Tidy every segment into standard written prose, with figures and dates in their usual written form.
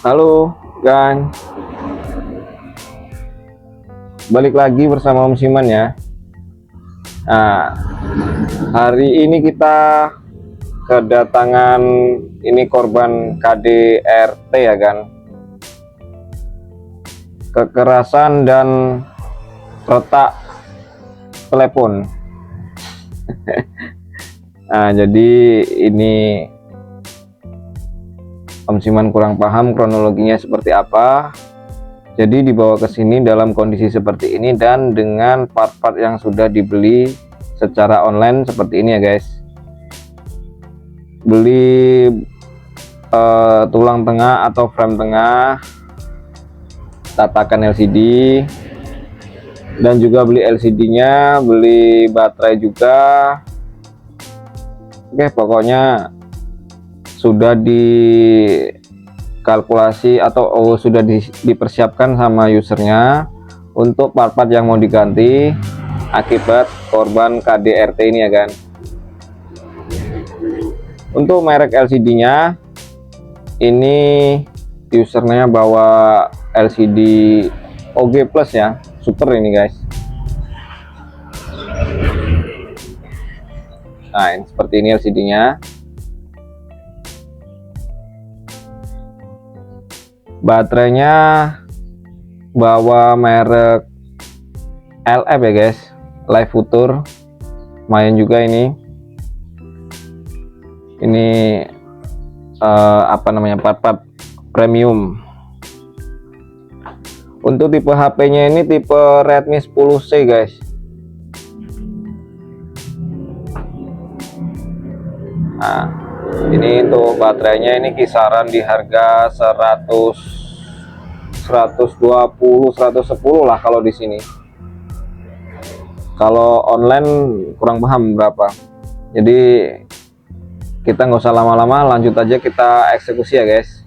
Halo, Gang. Balik lagi bersama Om Siman ya. Nah, hari ini kita kedatangan ini korban KDRT ya kan. Kekerasan dan retak telepon. Nah, jadi ini Om Siman kurang paham kronologinya seperti apa. Jadi dibawa ke sini dalam kondisi seperti ini dan dengan part-part yang sudah dibeli secara online seperti ini ya guys. Beli tulang tengah atau frame tengah, tatakan LCD, dan juga beli LCD-nya, beli baterai juga. Oke, pokoknya sudah dikalkulasi atau sudah dipersiapkan sama usernya untuk part-part yang mau diganti akibat korban KDRT ini ya kan. Untuk merek LCD-nya ini usernya bawa LCD OG Plus ya, super ini guys. Nah, ini seperti ini LCD-nya. Baterainya bawa merek LF ya guys, Live Future. Lumayan juga ini apa namanya, part-part premium. Untuk tipe HP-nya ini tipe Redmi 10C guys. Nah, ini untuk baterainya ini kisaran di harga 120 110 lah kalau di sini. Kalau online kurang paham berapa. Jadi kita nggak usah lama-lama, lanjut aja kita eksekusi ya guys.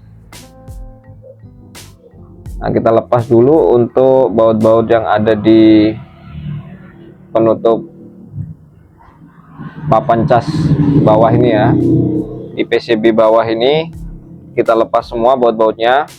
Nah, kita lepas dulu untuk baut-baut yang ada di penutup papan cas bawah ini ya, di PCB bawah ini kita lepas semua baut-bautnya.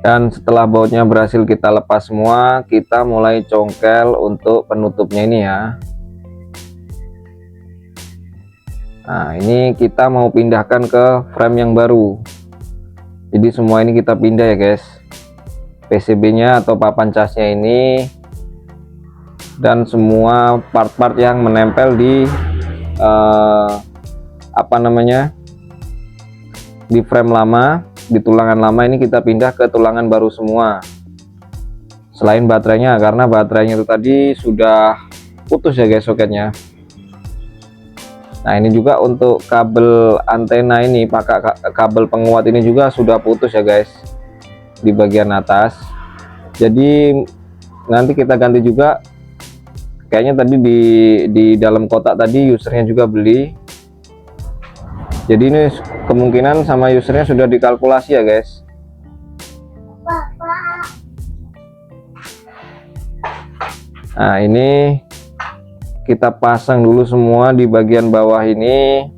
Dan setelah bautnya berhasil kita lepas semua, kita mulai congkel untuk penutupnya ini ya. Nah, ini kita mau pindahkan ke frame yang baru. Jadi semua ini kita pindah ya guys, PCB-nya atau papan casnya ini, dan semua part-part yang menempel di apa namanya, di frame lama, di tulangan lama ini kita pindah ke tulangan baru semua. Selain baterainya, karena baterainya itu tadi sudah putus ya guys soketnya. Nah, ini juga untuk kabel antena ini, pakai kabel penguat ini juga sudah putus ya guys di bagian atas. Jadi nanti kita ganti juga. Kayaknya tadi di dalam kotak tadi usernya juga beli. Jadi ini kemungkinan sama usernya sudah dikalkulasi ya guys. Nah, ini kita pasang dulu semua di bagian bawah ini.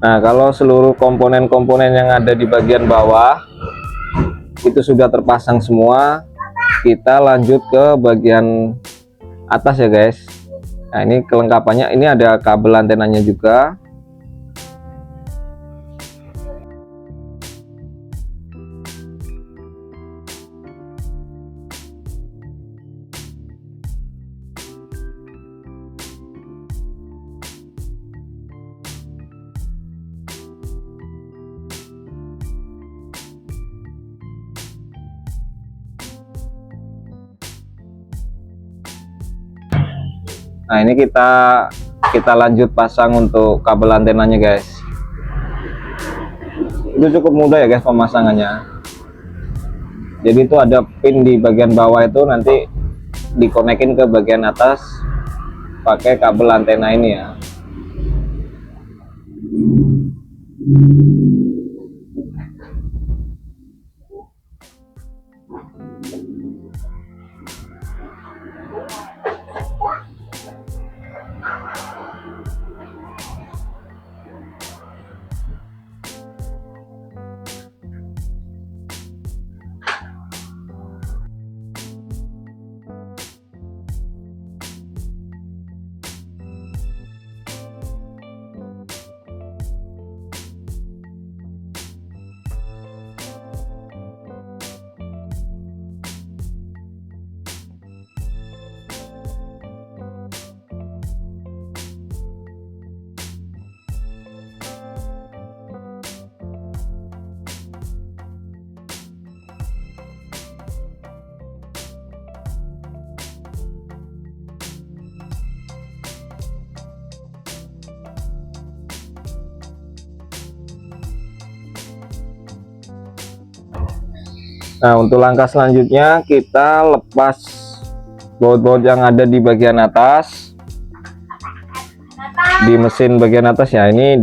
Nah, kalau seluruh komponen-komponen yang ada di bagian bawah itu sudah terpasang semua, kita lanjut ke bagian atas ya guys. Nah, ini kelengkapannya, ini ada kabel antenanya juga. Nah, ini kita lanjut pasang untuk kabel antenanya guys. Itu cukup mudah ya guys pemasangannya. Jadi itu ada pin di bagian bawah, itu nanti dikonekin ke bagian atas pakai kabel antena ini ya. Nah, untuk langkah selanjutnya kita lepas baut-baut yang ada di bagian atas, di mesin bagian atas ya. Ini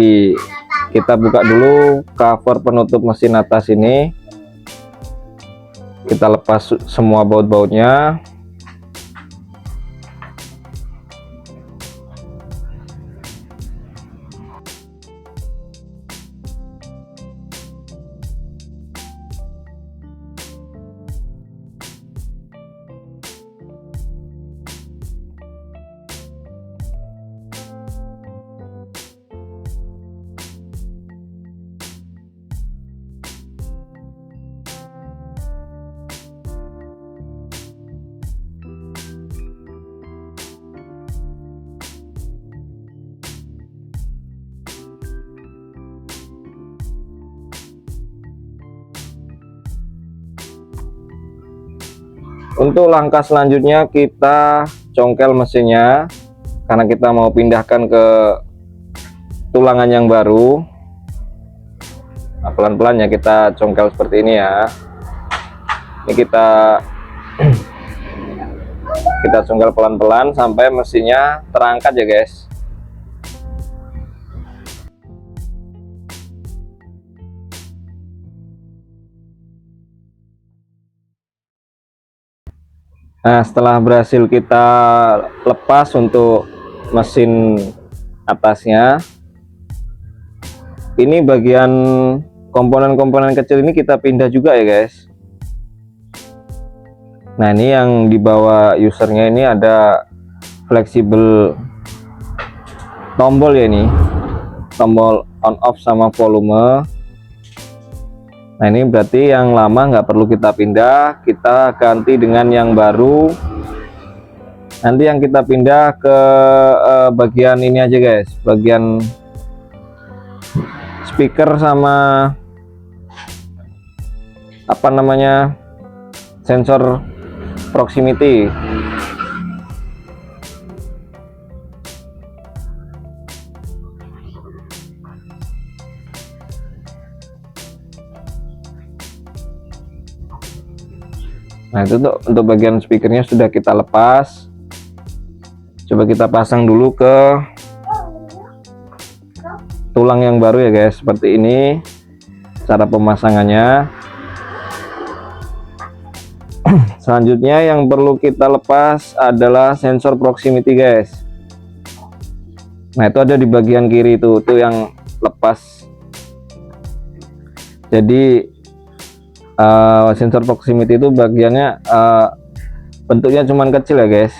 kita buka dulu cover penutup mesin atas ini, kita lepas semua baut-bautnya. Untuk langkah selanjutnya kita congkel mesinnya, karena kita mau pindahkan ke tulangan yang baru. Nah, pelan-pelan ya kita congkel seperti ini ya. Ini kita congkel pelan-pelan sampai mesinnya terangkat ya guys. Nah, setelah berhasil kita lepas untuk mesin atasnya, ini bagian komponen-komponen kecil ini kita pindah juga ya guys. Nah, ini yang di bawah usernya ini ada fleksibel tombol ya, ini tombol on off sama volume. Nah, ini berarti yang lama nggak perlu kita pindah, kita ganti dengan yang baru. Nanti yang kita pindah ke bagian ini aja guys, bagian speaker sama apa namanya, sensor proximity. Nah, itu untuk bagian speakernya sudah kita lepas. Coba kita pasang dulu ke tulang yang baru ya guys, seperti ini cara pemasangannya. Selanjutnya yang perlu kita lepas adalah sensor proximity guys. Nah, itu ada di bagian kiri itu yang lepas. Jadi sensor proximity itu bagiannya bentuknya cuman kecil ya guys.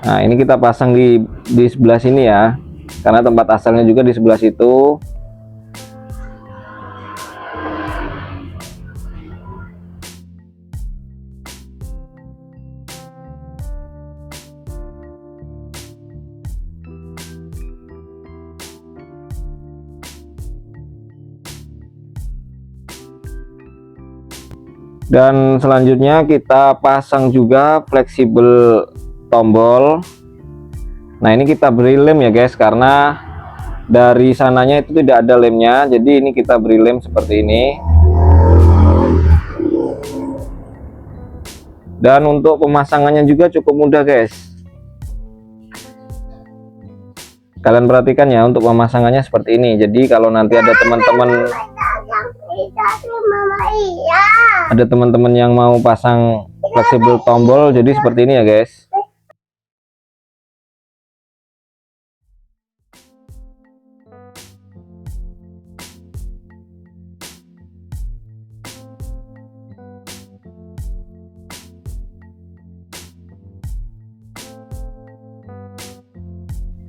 Nah ini kita pasang di sebelah sini ya, karena tempat asalnya juga di sebelah situ. Dan selanjutnya kita pasang juga fleksibel tombol. Nah ini kita beri lem ya guys, karena dari sananya itu tidak ada lemnya, jadi ini kita beri lem seperti ini. Dan untuk pemasangannya juga cukup mudah guys. Kalian perhatikan ya, untuk pemasangannya seperti ini. Jadi kalau nanti ada teman-teman yang mau pasang fleksibel tombol, jadi seperti ini ya guys.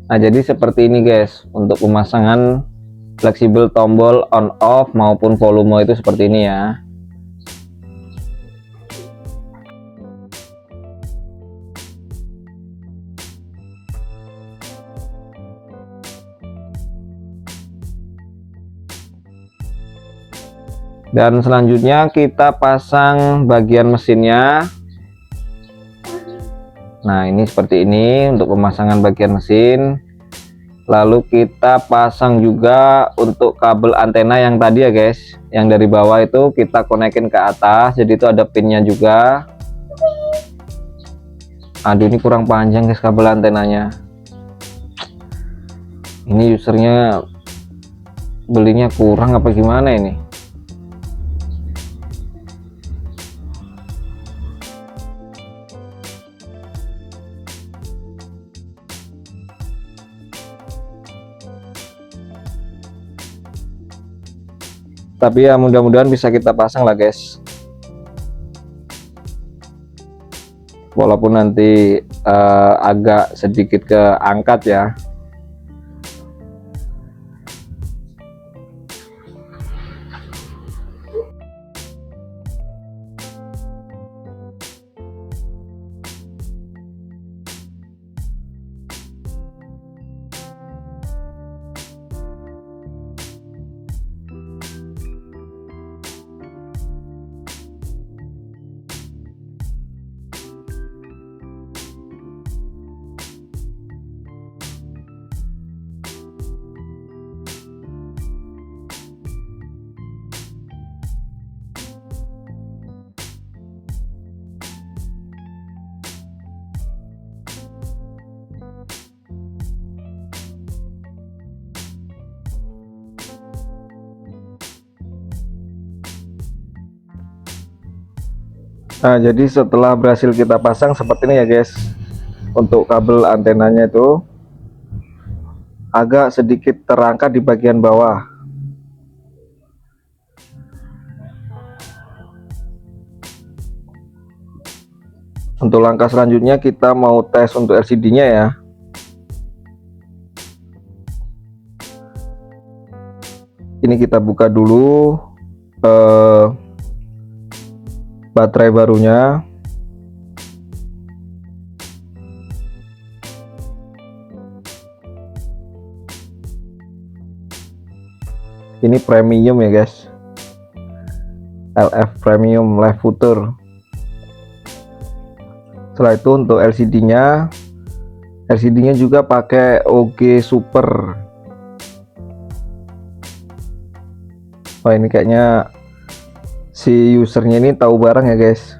Nah jadi seperti ini guys untuk pemasangan fleksibel tombol on off maupun volume itu seperti ini ya. Dan selanjutnya kita pasang bagian mesinnya. Nah ini seperti ini untuk pemasangan bagian mesin. Lalu kita pasang juga untuk kabel antena yang tadi ya guys, yang dari bawah itu kita konekin ke atas, jadi itu ada pinnya juga. Aduh ini kurang panjang guys kabel antenanya. Ini usernya belinya kurang apa gimana ini? Tapi ya mudah-mudahan bisa kita pasang lah guys, walaupun nanti agak sedikit keangkat ya. Nah jadi setelah berhasil kita pasang seperti ini ya guys, untuk kabel antenanya itu agak sedikit terangkat di bagian bawah. Untuk langkah selanjutnya kita mau tes untuk LCD-nya ya. Ini kita buka dulu baterai barunya. Ini premium ya guys, LF premium live future. Setelah itu untuk LCD-nya juga pakai OG Super. Wah ini kayaknya si usernya ini tahu barang ya guys.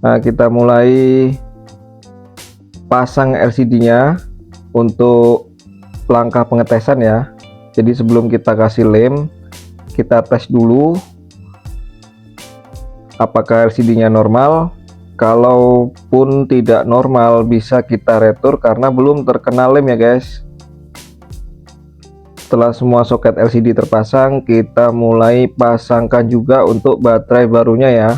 Nah kita mulai pasang LCD-nya untuk langkah pengetesan ya. Jadi sebelum kita kasih lem, kita tes dulu apakah LCD-nya normal. Kalaupun tidak normal bisa kita retur karena belum terkena lem ya guys. Setelah semua soket LCD terpasang, kita mulai pasangkan juga untuk baterai barunya ya.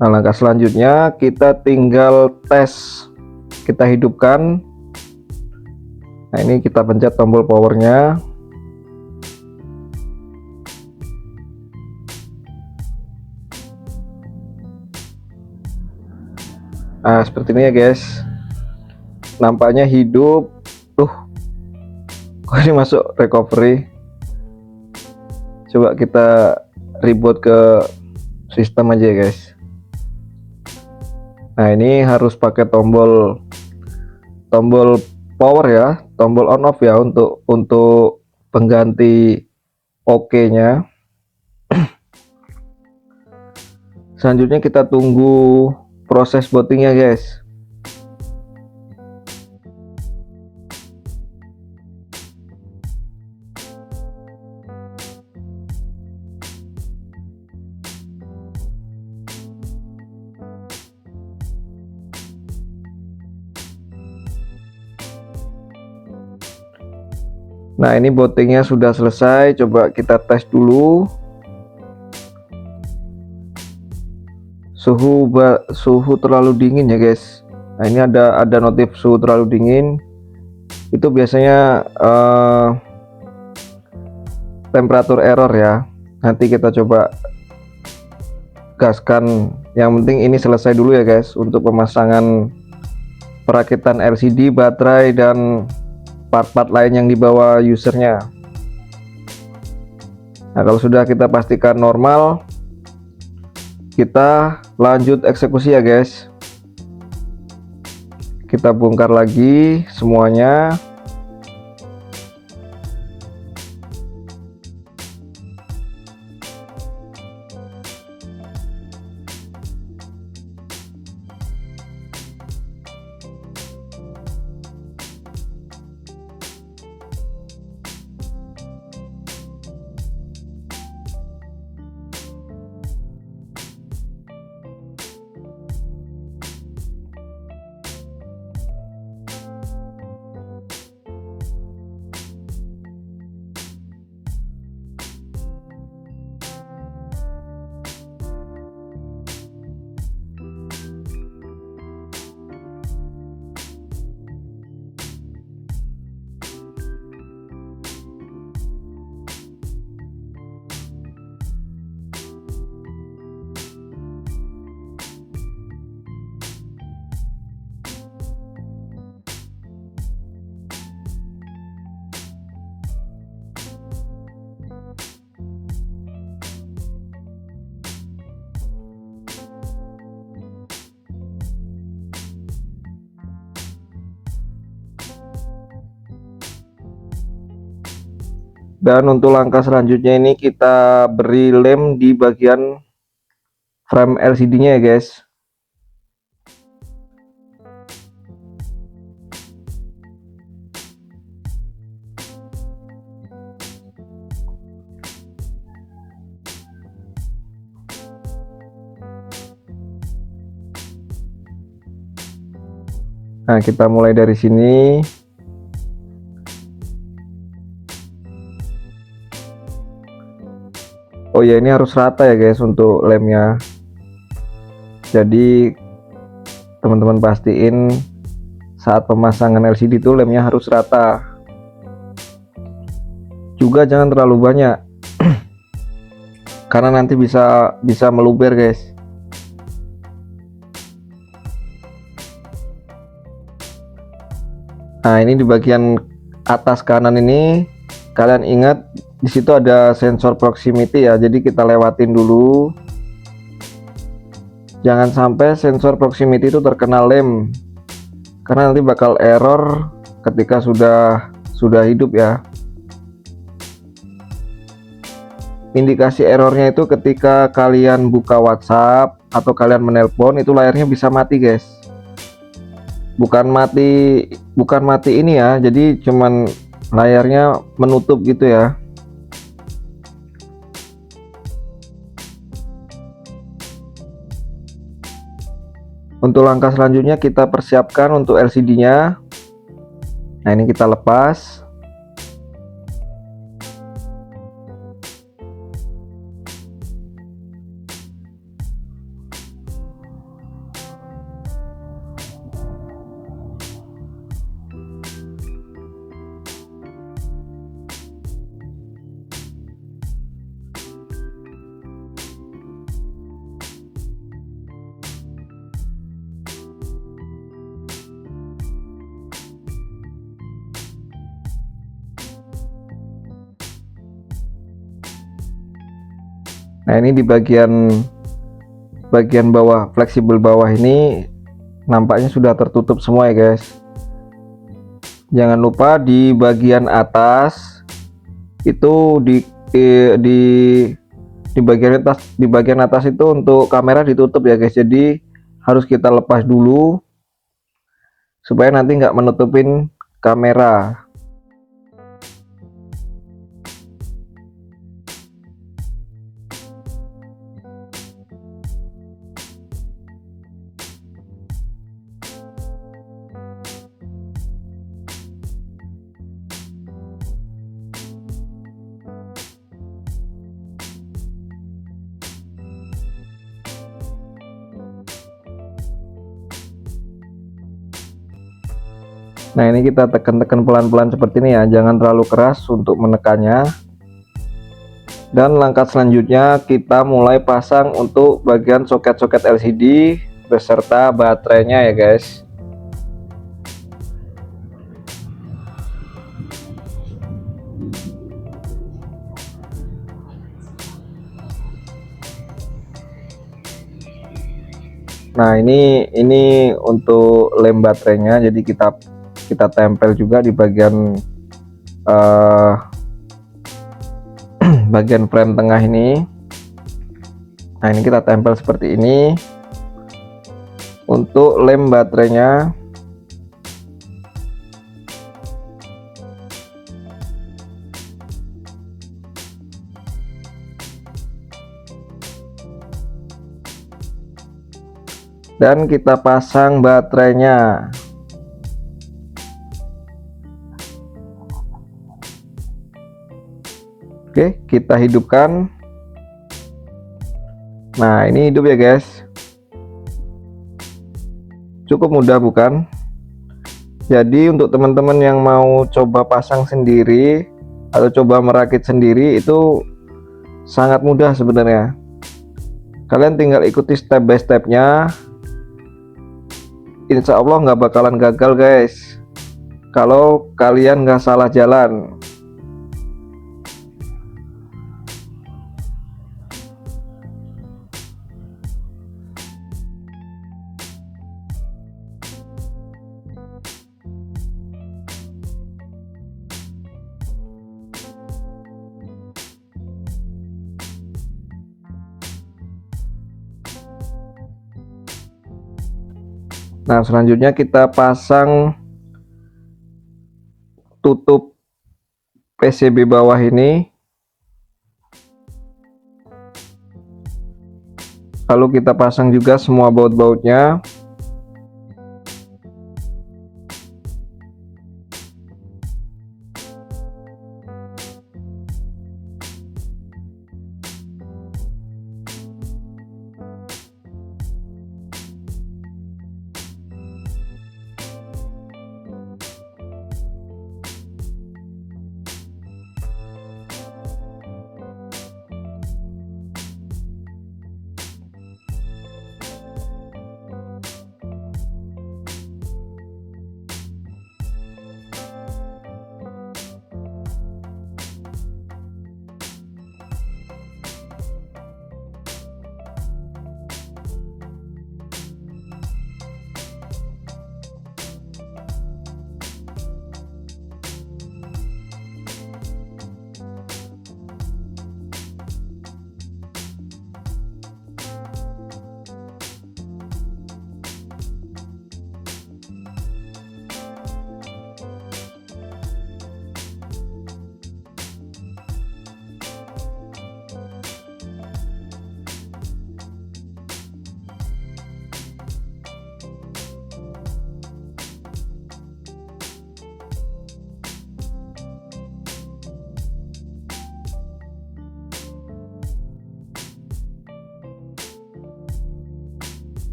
Nah, langkah selanjutnya kita tinggal tes, kita hidupkan. Nah, ini kita pencet tombol powernya. Nah, seperti ini ya guys, nampaknya hidup. Kok ini masuk recovery. Coba kita reboot ke sistem aja ya guys. Nah, ini harus pakai tombol power ya, tombol on off ya untuk pengganti OK-nya. Selanjutnya kita tunggu proses bootingnya guys. Nah, ini bootingnya sudah selesai. Coba kita tes dulu suhu terlalu dingin ya guys. Nah, ini ada notif suhu terlalu dingin. Itu biasanya temperatur error ya. Nanti kita coba gaskan. Yang penting ini selesai dulu ya guys untuk pemasangan perakitan LCD, baterai, dan part-part lain yang dibawa usernya. Nah, kalau sudah kita pastikan normal, kita lanjut eksekusi ya guys. Kita bongkar lagi semuanya. Dan untuk langkah selanjutnya ini kita beri lem di bagian frame LCD-nya ya guys. Nah, kita mulai dari sini. Oh ya, ini harus rata ya guys untuk lemnya. Jadi teman-teman pastiin saat pemasangan LCD itu lemnya harus rata. Juga jangan terlalu banyak karena nanti bisa meluber guys. Nah, ini di bagian atas kanan ini kalian ingat di situ ada sensor proximity ya, jadi kita lewatin dulu. Jangan sampai sensor proximity itu terkena lem. karena nanti bakal error ketika sudah hidup ya. Indikasi errornya itu ketika kalian buka WhatsApp atau kalian menelpon, itu layarnya bisa mati guys. Bukan mati ini ya, jadi cuman layarnya menutup gitu ya. Untuk langkah selanjutnya kita persiapkan untuk LCD-nya. Nah, ini kita lepas. Nah, ini di bagian bawah, fleksibel bawah ini nampaknya sudah tertutup semua ya guys. Jangan lupa di bagian atas itu di bagian atas itu untuk kamera ditutup ya guys. Jadi harus kita lepas dulu supaya nanti nggak menutupin kamera. Nah, ini kita tekan-tekan pelan-pelan seperti ini ya, jangan terlalu keras untuk menekannya. Dan langkah selanjutnya kita mulai pasang untuk bagian soket-soket LCD beserta baterainya ya guys. Nah, ini untuk lem baterainya, jadi kita tempel juga di bagian bagian frame tengah ini. Nah, ini kita tempel seperti ini untuk lem baterainya. Dan kita pasang baterainya. Oke, kita hidupkan. Nah, ini hidup ya guys. Cukup mudah bukan? Jadi untuk teman-teman yang mau coba pasang sendiri atau coba merakit sendiri itu sangat mudah sebenarnya. Kalian tinggal ikuti step by stepnya. Insya Allah nggak bakalan gagal guys kalau kalian nggak salah jalan. Nah, selanjutnya kita pasang tutup PCB bawah ini. Lalu kita pasang juga semua baut-bautnya.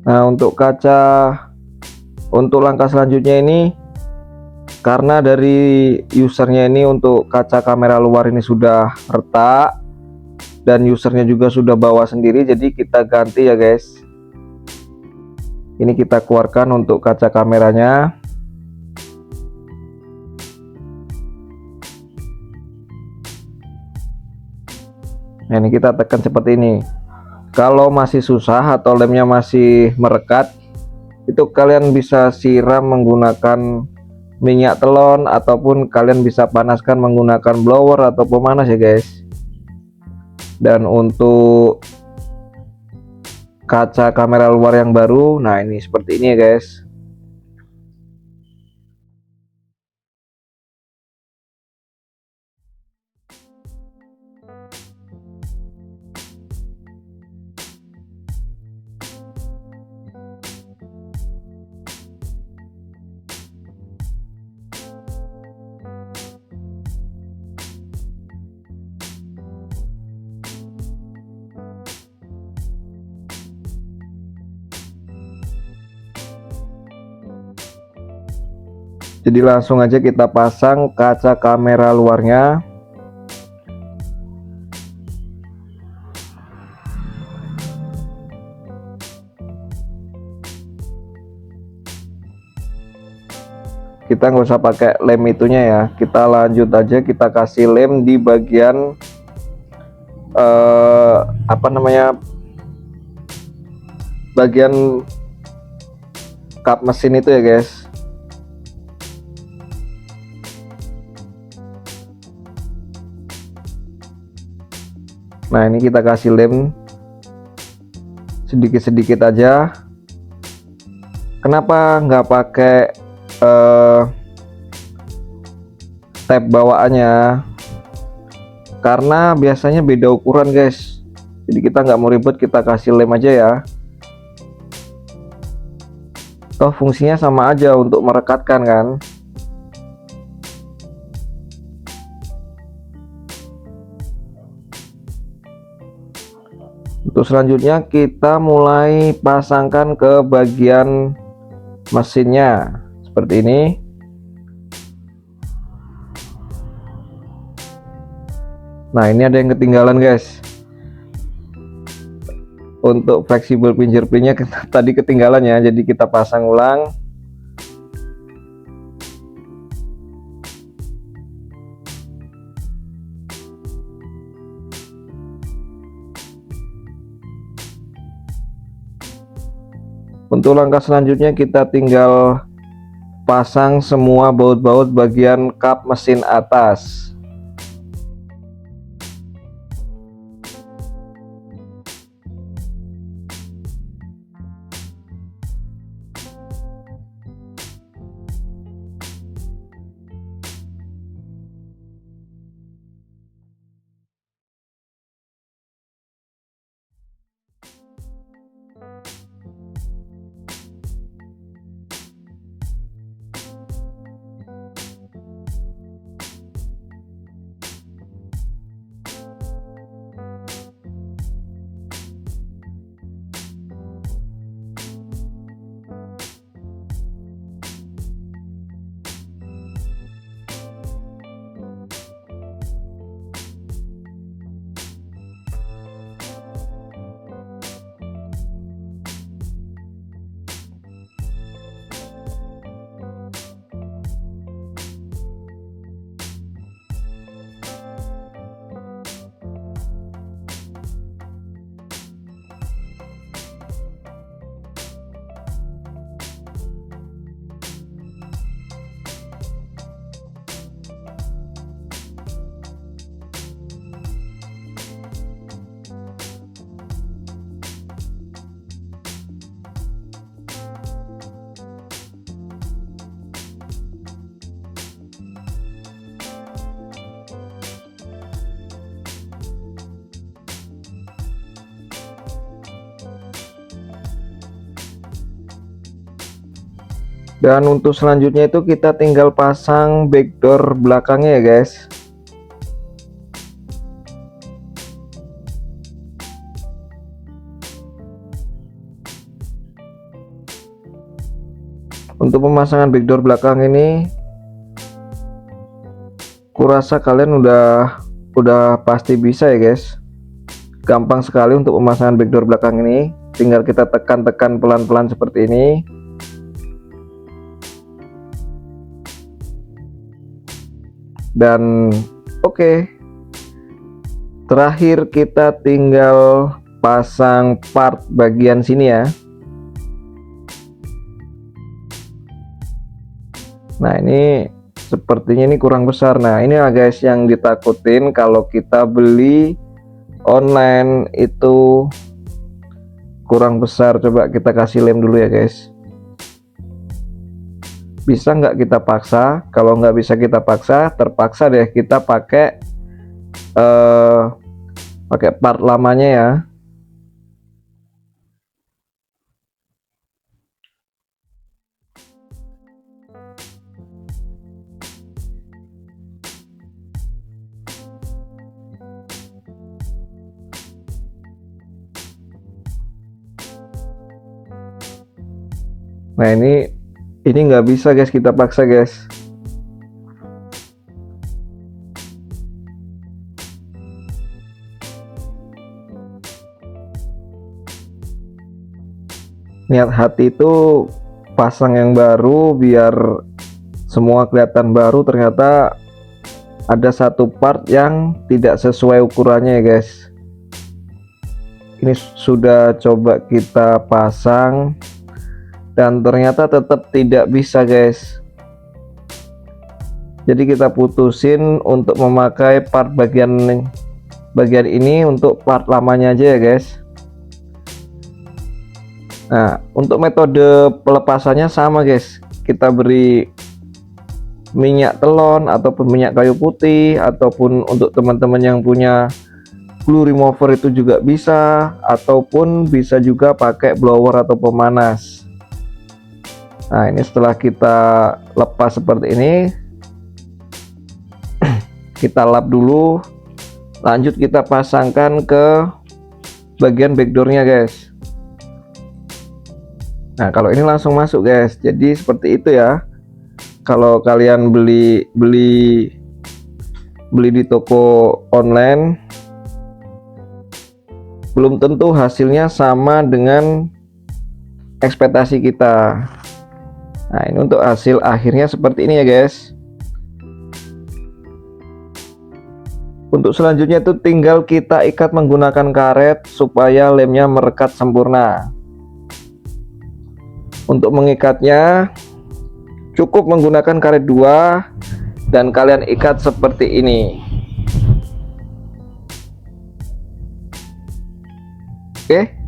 Nah, untuk langkah selanjutnya ini, karena dari usernya ini untuk kaca kamera luar ini sudah retak dan usernya juga sudah bawa sendiri, jadi kita ganti ya guys. Ini kita keluarkan untuk kaca kameranya. Nah, ini kita tekan seperti ini. Kalau masih susah atau lemnya masih merekat, itu kalian bisa siram menggunakan minyak telon, ataupun kalian bisa panaskan menggunakan blower atau pemanas ya guys. Dan untuk kaca kamera luar yang baru, nah ini seperti ini ya guys. Jadi langsung aja kita pasang kaca kamera luarnya. Kita nggak usah pakai lem itunya ya, kita lanjut aja, kita kasih lem di bagian bagian kap mesin itu ya guys. Nah, ini kita kasih lem sedikit-sedikit aja. Kenapa nggak pakai tab bawaannya? Karena biasanya beda ukuran guys, jadi kita nggak mau ribet, kita kasih lem aja ya. Toh fungsinya sama aja untuk merekatkan kan. Untuk selanjutnya kita mulai pasangkan ke bagian mesinnya seperti ini. Nah, ini ada yang ketinggalan guys. Untuk fleksibel fingerprintnya tadi ketinggalan ya, jadi kita pasang ulang. Untuk langkah selanjutnya kita tinggal pasang semua baut-baut bagian kap mesin atas. Dan untuk selanjutnya itu kita tinggal pasang backdoor belakangnya ya guys. Untuk pemasangan backdoor belakang ini kurasa kalian udah pasti bisa ya guys. Gampang sekali untuk pemasangan backdoor belakang ini, tinggal kita tekan-tekan pelan-pelan seperti ini. Dan oke, terakhir kita tinggal pasang part bagian sini ya. Nah ini sepertinya ini kurang besar. Nah ini lah guys yang ditakutin kalau kita beli online itu kurang besar. Coba kita kasih lem dulu ya guys. Bisa nggak kita paksa? Kalau nggak bisa kita paksa, terpaksa deh kita pakai part lamanya ya. Nah ini nggak bisa guys, kita paksa guys. Niat hati itu pasang yang baru biar semua kelihatan baru, ternyata ada satu part yang tidak sesuai ukurannya ya guys. Ini sudah coba kita pasang dan ternyata tetap tidak bisa guys. Jadi kita putusin untuk memakai part bagian ini untuk part lamanya aja ya guys. Nah untuk metode pelepasannya sama guys, kita beri minyak telon ataupun minyak kayu putih, ataupun untuk teman-teman yang punya glue remover itu juga bisa, ataupun bisa juga pakai blower atau pemanas. Nah ini setelah kita lepas seperti ini, kita lap dulu, lanjut kita pasangkan ke bagian backdoornya guys. Nah kalau ini langsung masuk guys, jadi seperti itu ya. Kalau kalian beli di toko online, belum tentu hasilnya sama dengan ekspektasi kita. Nah ini untuk hasil akhirnya seperti ini ya guys. Untuk selanjutnya itu tinggal kita ikat menggunakan karet supaya lemnya merekat sempurna. Untuk mengikatnya cukup menggunakan karet 2 dan kalian ikat seperti ini. Oke.